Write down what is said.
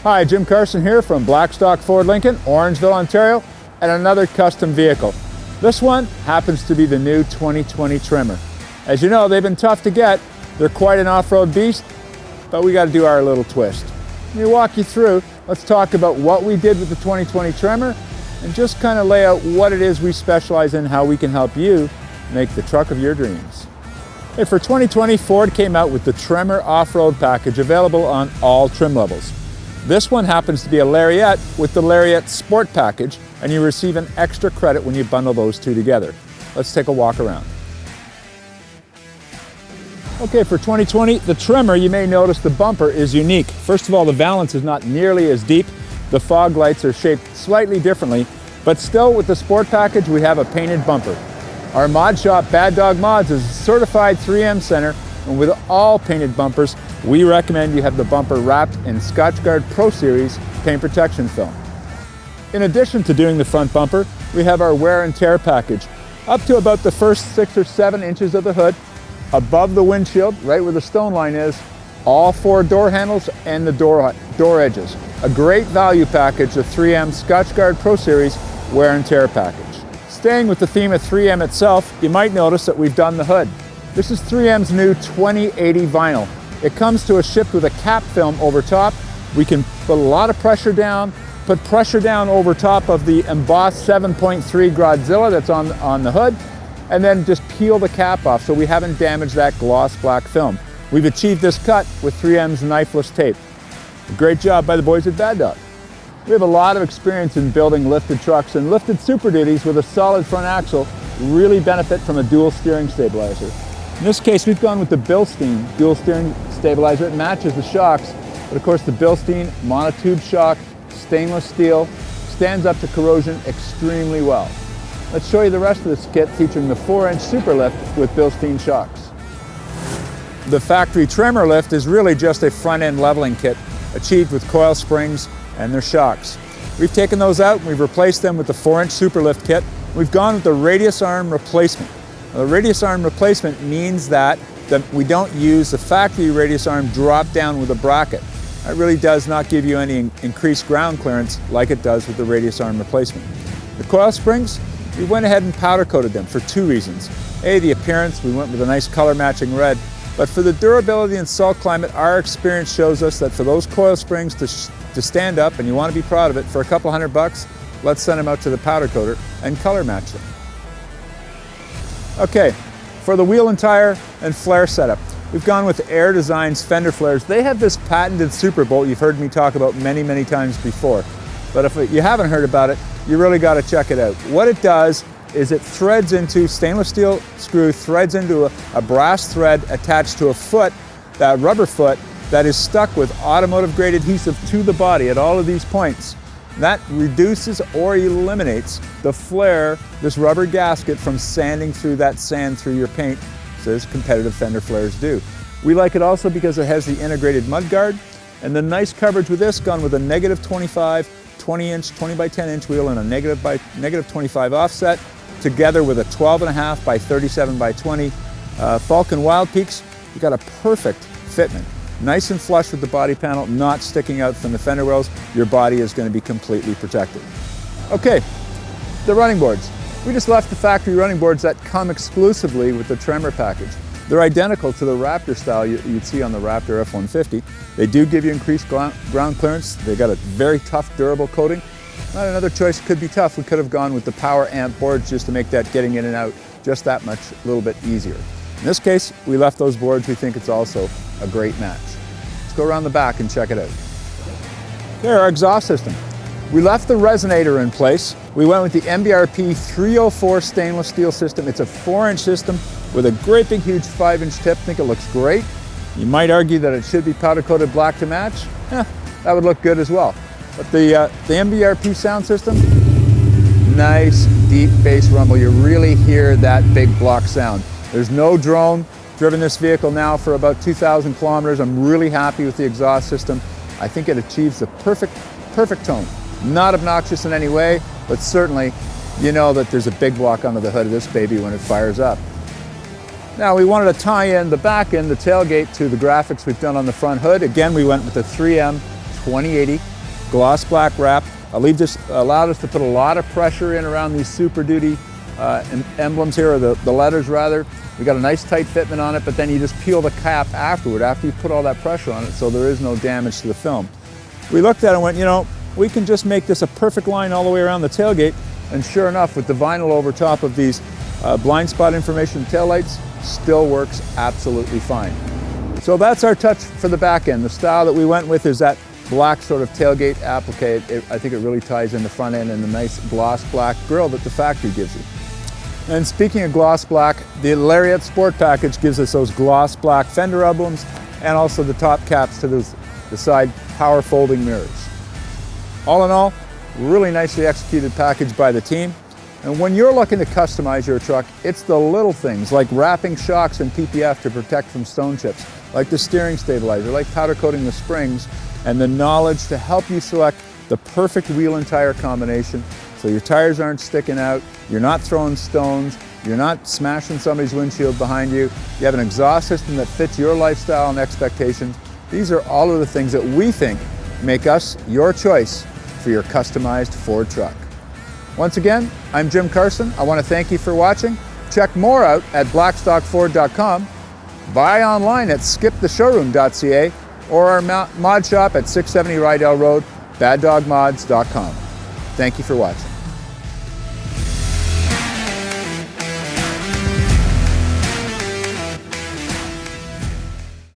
Hi, Jim Carson here from Blackstock Ford Lincoln, Orangeville, Ontario, and another custom vehicle. This one happens to be the new 2020 Tremor. As you know, they've been tough to get. They're quite an off-road beast, but we got to do our little twist. Let me walk you through. Let's talk about what we did with the 2020 Tremor and just kind of lay out what it is we specialize in, how we can help you make the truck of your dreams. Hey, for 2020, Ford came out with the Tremor off-road package available on all trim levels. This one happens to be a Lariat with the Lariat Sport package, and you receive an extra credit when you bundle those two together. Let's take a walk around. Okay, for 2020, the Tremor, you may notice the bumper is unique. First of all, the valance is not nearly as deep. The fog lights are shaped slightly differently, but still with the Sport package, we have a painted bumper. Our mod shop, Bad Dog Mods, is a certified 3M center, and with all painted bumpers, we recommend you have the bumper wrapped in Scotchgard Pro Series paint protection film. In addition to doing the front bumper, we have our wear and tear package. Up to about the first 6 or 7 inches of the hood, above the windshield, right where the stone line is, all 4 door handles and the door edges. A great value package, the 3M Scotchgard Pro Series wear and tear package. Staying with the theme of 3M itself, you might notice that we've done the hood. This is 3M's new 2080 vinyl. It comes to us shipped with a cap film over top. We can put a lot of pressure down, put pressure down over top of the embossed 7.3 Godzilla that's on the hood, and then just peel the cap off so we haven't damaged that gloss black film. We've achieved this cut with 3M's knifeless tape. A great job by the boys at Bad Dog. We have a lot of experience in building lifted trucks, and lifted Super Duties with a solid front axle really benefit from a dual steering stabilizer. In this case, we've gone with the Bilstein dual steering stabilizer. It matches the shocks, but of course the Bilstein monotube shock, stainless steel, stands up to corrosion extremely well. Let's show you the rest of this kit featuring the 4-inch Superlift with Bilstein Shocks. The factory Tremor lift is really just a front-end leveling kit achieved with coil springs and their shocks. We've taken those out and we've replaced them with the 4-inch Superlift kit. We've gone with the radius arm replacement. Now, the radius arm replacement means that we don't use the factory radius arm drop down with a bracket. That really does not give you any increased ground clearance like it does with the radius arm replacement. The coil springs, we went ahead and powder coated them for 2 reasons. A, the appearance, we went with a nice color matching red, but for the durability and salt climate, our experience shows us that for those coil springs to stand up, and you want to be proud of it, for a couple $100, let's send them out to the powder coater and color match them. Okay, for the wheel and tire and flare setup, we've gone with Air Design's Fender flares. They have this patented super bolt you've heard me talk about many, many times before. But if you haven't heard about it, you really got to check it out. What it does is it threads into stainless steel screw, threads into a brass thread attached to a foot, that rubber foot, that is stuck with automotive grade adhesive to the body at all of these points. That reduces or eliminates the flare, this rubber gasket, from sanding through that sand through your paint, as competitive Fender flares do. We like it also because it has the integrated mud guard, and the nice coverage with this, gone with a -25, 20-inch, 20 by 10-inch wheel and a -25 offset, together with a 12.5 by 37 by 20 Falken Wildpeaks. You got a perfect fitment. Nice and flush with the body panel, not sticking out from the fender wells. Your body is going to be completely protected. Okay, the running boards. We just left the factory running boards that come exclusively with the Tremor package. They're identical to the Raptor style you'd see on the Raptor F250. They do give you increased ground clearance. They got a very tough, durable coating. Not another choice could be tough. We could have gone with the Power Amp boards just to make that getting in and out just that much, a little bit easier. In this case, we left those boards. We think it's also a great match. Let's go around the back and check it out. There, our exhaust system. We left the resonator in place. We went with the MBRP 304 stainless steel system. It's a 4-inch system with a great big huge 5-inch tip. I think it looks great. You might argue that it should be powder coated black to match. That would look good as well. But the MBRP sound system, nice deep bass rumble. You really hear that big block sound. There's no drone. Driven this vehicle now for about 2,000 kilometers. I'm really happy with the exhaust system. I think it achieves the perfect tone. Not obnoxious in any way, but certainly you know that there's a big block under the hood of this baby when it fires up. Now we wanted to tie in the back end, the tailgate, to the graphics we've done on the front hood. Again, we went with the 3M 2080 gloss black wrap. This allowed us to put a lot of pressure in around these Super Duty emblems here, or the letters rather. We got a nice tight fitment on it, but then you just peel the cap afterward, after you put all that pressure on it, so there is no damage to the film. We looked at it and went, you know, we can just make this a perfect line all the way around the tailgate, and sure enough, with the vinyl over top of these blind spot information taillights, still works absolutely fine. So that's our touch for the back end. The style that we went with is that black sort of tailgate applique. I think it really ties in the front end and the nice gloss black grille that the factory gives you. And speaking of gloss black, the Lariat Sport Package gives us those gloss black fender emblems and also the top caps to the side power folding mirrors. All in all, really nicely executed package by the team. And when you're looking to customize your truck, it's the little things like wrapping shocks and PPF to protect from stone chips, like the steering stabilizer, like powder coating the springs, and the knowledge to help you select the perfect wheel and tire combination so your tires aren't sticking out, you're not throwing stones, you're not smashing somebody's windshield behind you, you have an exhaust system that fits your lifestyle and expectations. These are all of the things that we think make us your choice for your customized Ford truck. Once again, I'm Jim Carson. I want to thank you for watching. Check more out at blackstockford.com, buy online at skiptheshowroom.ca, or our mod shop at 670 Rydell Road, baddogmods.com. Thank you for watching.